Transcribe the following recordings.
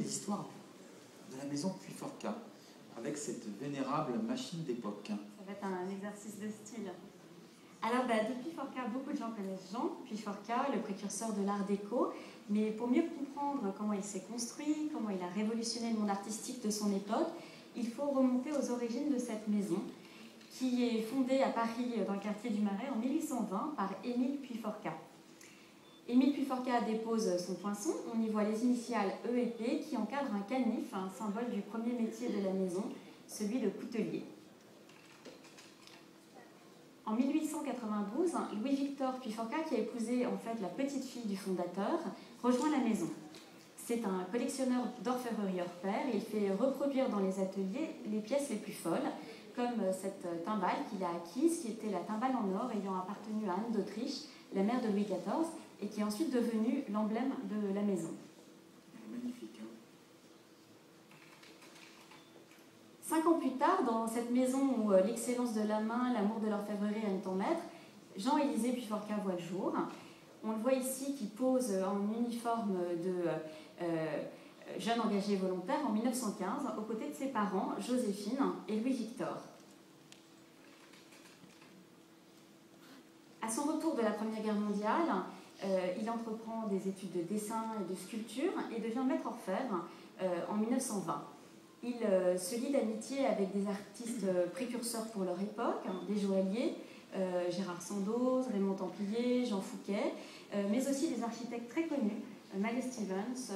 l'histoire de la maison Puyforca avec cette vénérable machine d'époque? Ça va être un exercice de style. Alors, de Puyforca, beaucoup de gens connaissent Jean Puyforca, le précurseur de l'art déco, mais pour mieux comprendre comment il s'est construit, comment il a révolutionné le monde artistique de son époque, il faut remonter aux origines de cette maison, qui est fondée à Paris, dans le quartier du Marais, en 1820, par Émile Puyforca. Émile Puyforca dépose son poinçon, on y voit les initiales E et P qui encadrent un canif, un symbole du premier métier de la maison, celui de coutelier. En 1892, Louis-Victor Puyforca, qui a épousé en fait la petite fille du fondateur, rejoint la maison. C'est un collectionneur d'orfèvrerie hors pair. Il fait reproduire dans les ateliers les pièces les plus folles, comme cette timbale qu'il a acquise, qui était la timbale en or ayant appartenu à Anne d'Autriche, la mère de Louis XIV, et qui est ensuite devenue l'emblème de la maison. Magnifique. 5 ans plus tard, dans cette maison où l'excellence de la main, l'amour de l'orfèvrerie règnent en maître, Jean-Élisée Puyforca voit le jour. On le voit ici qui pose en uniforme de jeune engagé volontaire en 1915, aux côtés de ses parents, Joséphine et Louis-Victor. À son retour de la Première Guerre mondiale, il entreprend des études de dessin et de sculpture et devient maître orfèvre en 1920. Il se lie d'amitié avec des artistes précurseurs pour leur époque, des joailliers, Gérard Sandoz, Raymond Templier, Jean Fouquet, mais aussi des architectes très connus, Mallet Stevens,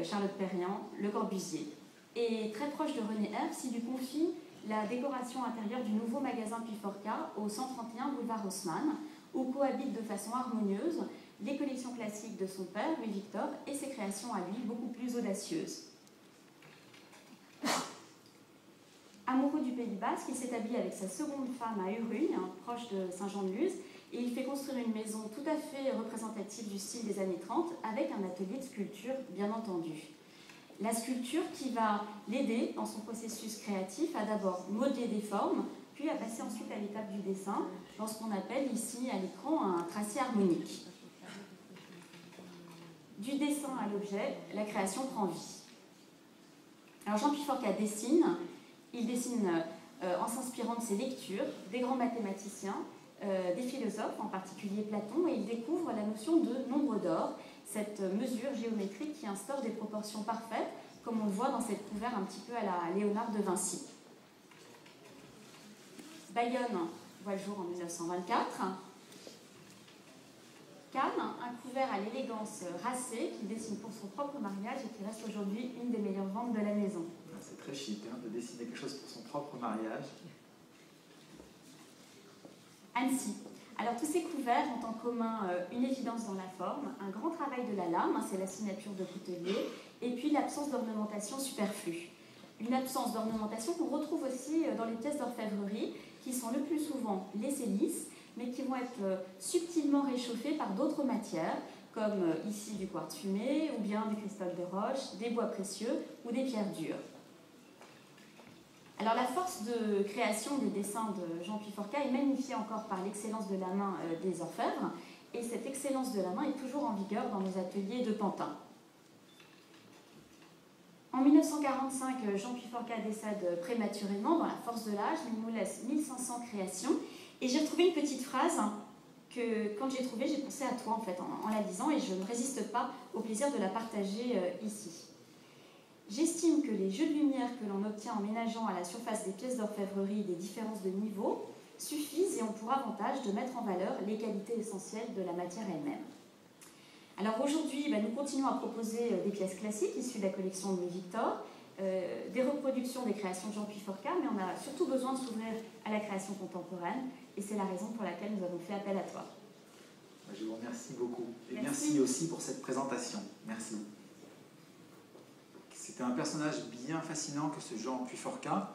Charlotte Perriand, Le Corbusier. Et très proche de René Herbst, il lui confie la décoration intérieure du nouveau magasin Puyforca au 131 boulevard Haussmann, où cohabitent de façon harmonieuse les collections classiques de son père, Louis-Victor, et ses créations à lui, beaucoup plus audacieuses. Amoureux du Pays Basque, il s'établit avec sa seconde femme à Urugne, proche de Saint-Jean-de-Luz, et il fait construire une maison tout à fait représentative du style des années 30, avec un atelier de sculpture, bien entendu. La sculpture qui va l'aider dans son processus créatif à d'abord modeler des formes, puis à passer ensuite à l'étape du dessin, dans ce qu'on appelle ici à l'écran un tracé harmonique. Du dessin à l'objet, la création prend vie. Alors Jean Puyforca dessine. Il dessine en s'inspirant de ses lectures, des grands mathématiciens, des philosophes, en particulier Platon, et il découvre la notion de nombre d'or, cette mesure géométrique qui instaure des proportions parfaites, comme on le voit dans cette couvert un petit peu à la Léonard de Vinci. Bayonne voit le jour en 1924. Cannes, un couvert à l'élégance racée, qu'il dessine pour son propre mariage et qui reste aujourd'hui une des meilleures ventes de la maison. C'est très chic de dessiner quelque chose pour son propre mariage. Annecy. Alors tous ces couverts ont en commun une évidence dans la forme, un grand travail de la lame, c'est la signature de coutelier, et puis l'absence d'ornementation superflue. Une absence d'ornementation qu'on retrouve aussi dans les pièces d'orfèvrerie, qui sont le plus souvent laissées lisses, mais qui vont être subtilement réchauffées par d'autres matières, comme ici du quartz fumé, ou bien du cristal de roche, des bois précieux ou des pierres dures. Alors la force de création des dessins de Jean Puyforca est magnifiée encore par l'excellence de la main des orfèvres, et cette excellence de la main est toujours en vigueur dans nos ateliers de Pantin. En 1945, Jean Puyforca décède prématurément dans la force de l'âge, mais il nous laisse 1500 créations, et j'ai retrouvé une petite phrase que quand j'ai trouvée, j'ai pensé à toi en fait en la lisant, et je ne résiste pas au plaisir de la partager ici. J'estime que les jeux de lumière que l'on obtient en ménageant à la surface des pièces d'orfèvrerie des différences de niveau suffisent et ont pour avantage de mettre en valeur les qualités essentielles de la matière elle-même. Alors aujourd'hui, nous continuons à proposer des pièces classiques issues de la collection de Louis-Victor, des reproductions des créations de Jean Puyforca, mais on a surtout besoin de s'ouvrir à la création contemporaine, et c'est la raison pour laquelle nous avons fait appel à toi. Je vous remercie beaucoup. Et merci aussi pour cette présentation. Merci. C'était un personnage bien fascinant que ce Jean Puyforca.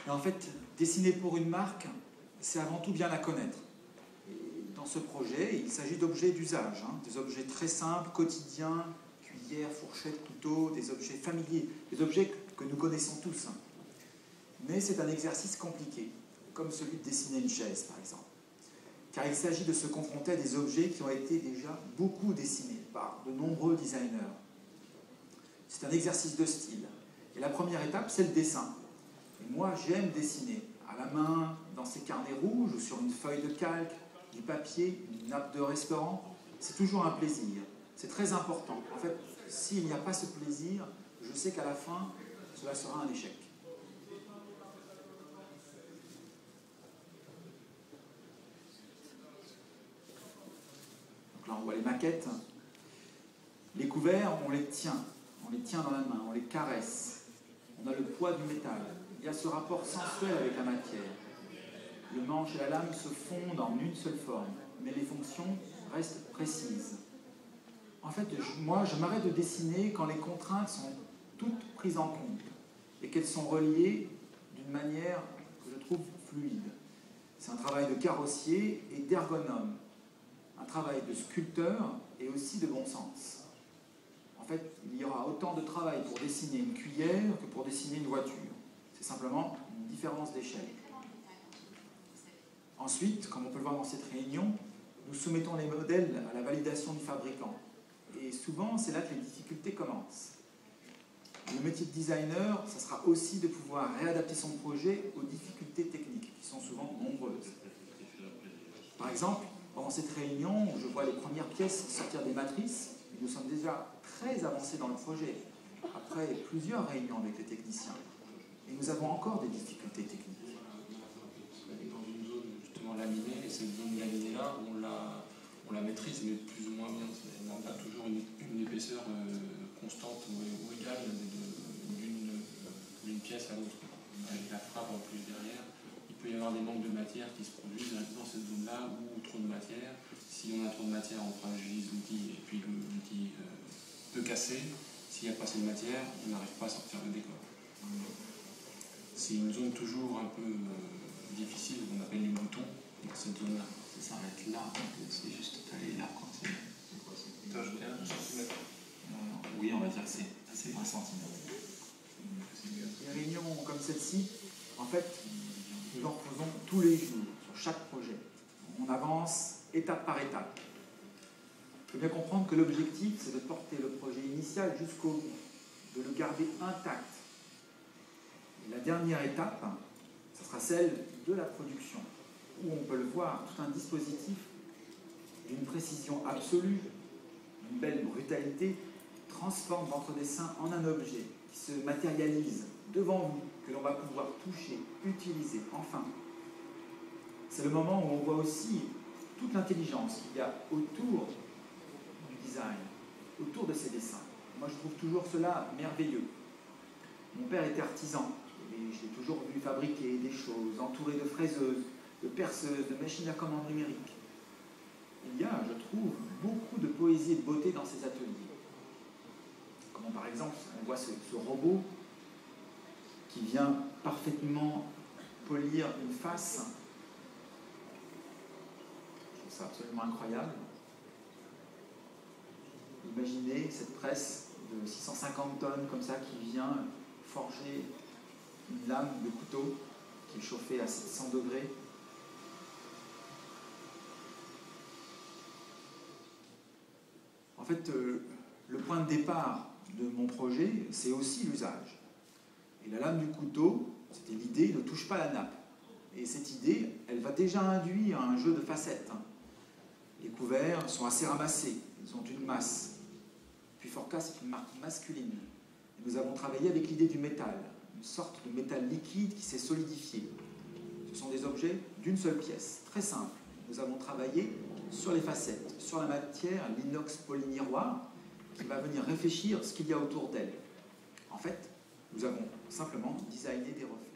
Et en fait, dessiner pour une marque, c'est avant tout bien la connaître. Et dans ce projet, il s'agit d'objets d'usage, des objets très simples, quotidiens, cuillères, fourchettes, couteaux, des objets familiers, des objets que nous connaissons tous. Mais c'est un exercice compliqué, comme celui de dessiner une chaise, par exemple. Car il s'agit de se confronter à des objets qui ont été déjà beaucoup dessinés par de nombreux designers. C'est un exercice de style. Et la première étape, c'est le dessin. Et moi, j'aime dessiner à la main, dans ces carnets rouges, ou sur une feuille de calque, du papier, une nappe de restaurant. C'est toujours un plaisir. C'est très important. En fait, s'il n'y a pas ce plaisir, je sais qu'à la fin, cela sera un échec. Donc là, on voit les maquettes. Les couverts, on les tient dans la main, on les caresse. On a le poids du métal. Il y a ce rapport sensuel avec la matière. Le manche et la lame se fondent en une seule forme, mais les fonctions restent précises. En fait, moi, je m'arrête de dessiner quand les contraintes sont toutes prises en compte et qu'elles sont reliées d'une manière que je trouve fluide. C'est un travail de carrossier et d'ergonome, un travail de sculpteur et aussi de bon sens. En fait, il y aura autant de travail pour dessiner une cuillère que pour dessiner une voiture. C'est simplement une différence d'échelle. Ensuite, comme on peut le voir dans cette réunion, nous soumettons les modèles à la validation du fabricant. Et souvent, c'est là que les difficultés commencent. Le métier de designer, ça sera aussi de pouvoir réadapter son projet aux difficultés techniques, qui sont souvent nombreuses. Par exemple, pendant cette réunion, où je vois les premières pièces sortir des matrices, nous sommes déjà très avancés dans le projet, après plusieurs réunions avec les techniciens. Et nous avons encore des difficultés techniques. Dans une zone justement laminée, et cette zone laminée-là, on la maîtrise, mais plus ou moins bien. On a toujours une épaisseur constante ou égale d'une pièce à l'autre. Avec la frappe en plus derrière, il peut y avoir des manques de matière qui se produisent dans cette zone-là, ou trop de matière. Si on a trop de matière, on fragilise l'outil, et puis l'outil peut casser. S'il n'y a pas assez de matière, on n'arrive pas à sortir le décor. C'est une zone toujours un peu difficile, qu'on appelle les boutons, dans cette zone-là. Ça s'arrête là, c'est juste aller là. Tu as ajouté 1 centimètre? Oui, on va dire que c'est 1 centimètre. Les réunions comme celle-ci, en fait, nous en faisons tous les jours, sur chaque projet. On avance étape par étape. Il faut bien comprendre que l'objectif, c'est de porter le projet initial jusqu'au bout, de le garder intact. Et la dernière étape, ce sera celle de la production, où on peut le voir, tout un dispositif d'une précision absolue, d'une belle brutalité, transforme votre dessin en un objet qui se matérialise devant vous, que l'on va pouvoir toucher, utiliser, enfin. C'est le moment où on voit aussi toute l'intelligence qu'il y a autour du design, autour de ces dessins. Moi, je trouve toujours cela merveilleux. Mon père était artisan, et je l'ai toujours vu fabriquer des choses, entouré de fraiseuses, de perceuses, de machines à commande numériques. Il y a, je trouve, beaucoup de poésie et de beauté dans ces ateliers. Comme par exemple, on voit ce robot qui vient parfaitement polir une face. Je trouve ça absolument incroyable. Imaginez cette presse de 650 tonnes comme ça qui vient forger une lame de couteau qui est chauffée à 700 degrés. En fait, le point de départ de mon projet, c'est aussi l'usage. Et la lame du couteau, c'était l'idée, ne touche pas la nappe. Et cette idée, elle va déjà induire un jeu de facettes. Les couverts sont assez ramassés, ils ont une masse. Puiforca, c'est une marque masculine. Et nous avons travaillé avec l'idée du métal, une sorte de métal liquide qui s'est solidifié. Ce sont des objets d'une seule pièce, très simples. Nous avons travaillé sur les facettes, sur la matière, l'inox polymiroir, qui va venir réfléchir ce qu'il y a autour d'elle. En fait, nous avons simplement designé des reflets.